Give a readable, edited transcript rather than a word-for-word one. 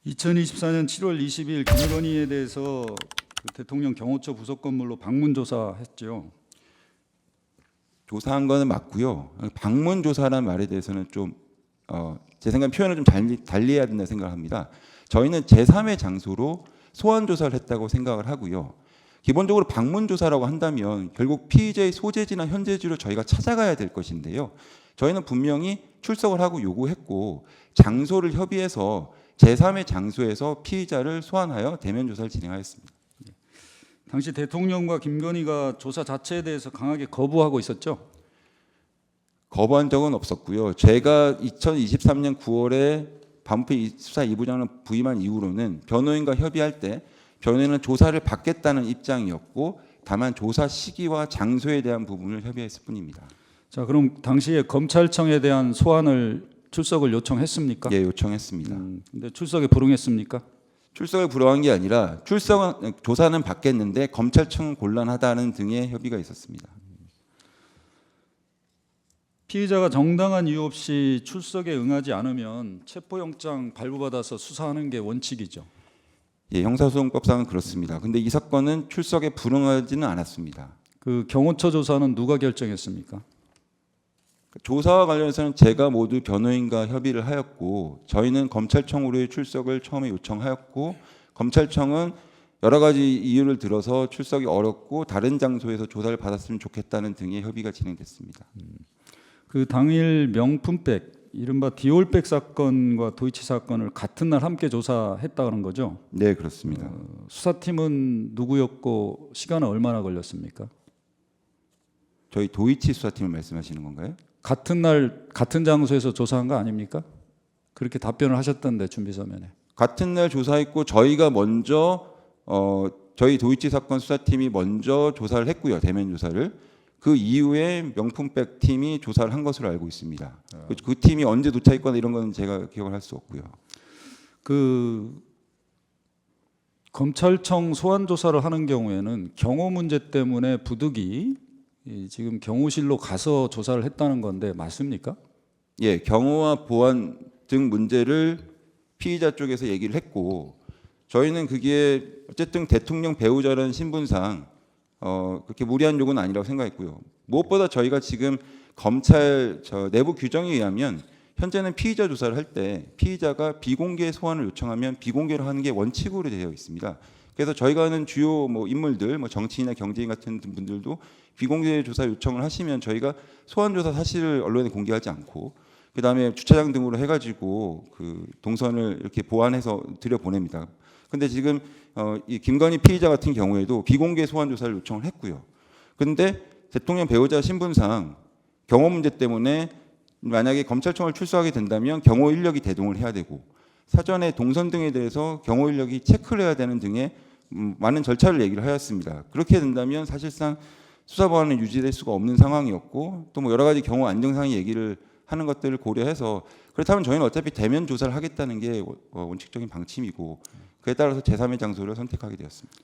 2024년 7월 20일 김건희에 대해서 그 대통령 경호처 부속 건물로 방문 조사했죠. 조사한 거는 맞고요. 방문 조사라는 말에 대해서는 좀 제 생각 표현을 좀 달리해야 된다 생각합니다. 저희는 제3의 장소로 소환 조사를 했다고 생각을 하고요. 기본적으로 방문 조사라고 한다면 결국 피의자의 소재지나 현재지로 저희가 찾아가야 될 것인데요. 저희는 분명히 출석을 하고 요구했고 장소를 협의해서 제3의 장소에서 피의자를 소환하여 대면 조사를 진행하였습니다. 당시 대통령과 김건희가 조사 자체에 대해서 강하게 거부하고 있었죠. 거부한 적은 없었고요. 제가 2023년 9월에 반부패 수사 2부장을 부임한 이후로는 변호인과 협의할 때 변호인은 조사를 받겠다는 입장이었고 다만 조사 시기와 장소에 대한 부분을 협의했을 뿐입니다. 자, 그럼 당시에 검찰청에 대한 소환을 출석을 요청했습니까? 예, 요청했습니다. 근데 출석에 불응했습니까? 출석을 불허한 게 아니라 조사는 받겠는데 검찰청은 곤란하다는 등의 협의가 있었습니다. 피의자가 정당한 이유 없이 출석에 응하지 않으면 체포영장 발부받아서 수사하는 게 원칙이죠. 예, 형사소송법상은 그렇습니다. 근데 이 사건은 출석에 불응하지는 않았습니다. 그 경호처 조사는 누가 결정했습니까? 조사와 관련해서는 제가 모두 변호인과 협의를 하였고 저희는 검찰청으로의 출석을 처음에 요청하였고 검찰청은 여러 가지 이유를 들어서 출석이 어렵고 다른 장소에서 조사를 받았으면 좋겠다는 등의 협의가 진행됐습니다. 그 당일 명품백, 이른바 디올백 사건과 도이치 사건을 같은 날 함께 조사했다는 거죠? 네, 그렇습니다. 수사팀은 누구였고 시간은 얼마나 걸렸습니까? 저희 도이치 수사팀을 말씀하시는 건가요? 같은 날 같은 장소에서 조사한 거 아닙니까? 그렇게 답변을 하셨던데 준비 서면에. 같은 날 조사했고 저희가 먼저 저희 도이치 사건 수사팀이 먼저 조사를 했고요. 대면 조사를. 그 이후에 명품백 팀이 조사를 한 것으로 알고 있습니다. 그 팀이 언제 도착했거나 이런 건 제가 기억을 할 수 없고요. 그 검찰청 소환 조사를 하는 경우에는 경호 문제 때문에 부득이 지금 경호실로 가서 조사를 했다는 건데 맞습니까? 예, 경호와 보안 등 문제를 피의자 쪽에서 얘기를 했고 저희는 그게 어쨌든 대통령 배우자라는 신분상 그렇게 무리한 요구는 아니라고 생각했고요. 무엇보다 저희가 지금 검찰 내부 규정에 의하면 현재는 피의자 조사를 할 때 피의자가 비공개 소환을 요청하면 비공개로 하는 게 원칙으로 되어 있습니다. 그래서 저희가 하는 주요 인물들, 정치인이나 경제인 같은 분들도 비공개 조사 요청을 하시면 저희가 소환 조사 사실을 언론에 공개하지 않고 그 다음에 주차장 등으로 해가지고 그 동선을 이렇게 보완해서 들여 보냅니다. 근데 지금 이 김건희 피의자 같은 경우에도 비공개 소환 조사를 요청을 했고요. 그런데 대통령 배우자 신분상 경호 문제 때문에 만약에 검찰청을 출석하게 된다면 경호 인력이 대동을 해야 되고 사전에 동선 등에 대해서 경호 인력이 체크를 해야 되는 등의 많은 절차를 얘기를 하였습니다. 그렇게 된다면 사실상 수사 보안은 유지될 수가 없는 상황이었고 또 여러 가지 경호 안정상의 얘기를 하는 것들을 고려해서 그렇다면 저희는 어차피 대면 조사를 하겠다는 게 원칙적인 방침이고 그에 따라서 제3의 장소를 선택하게 되었습니다.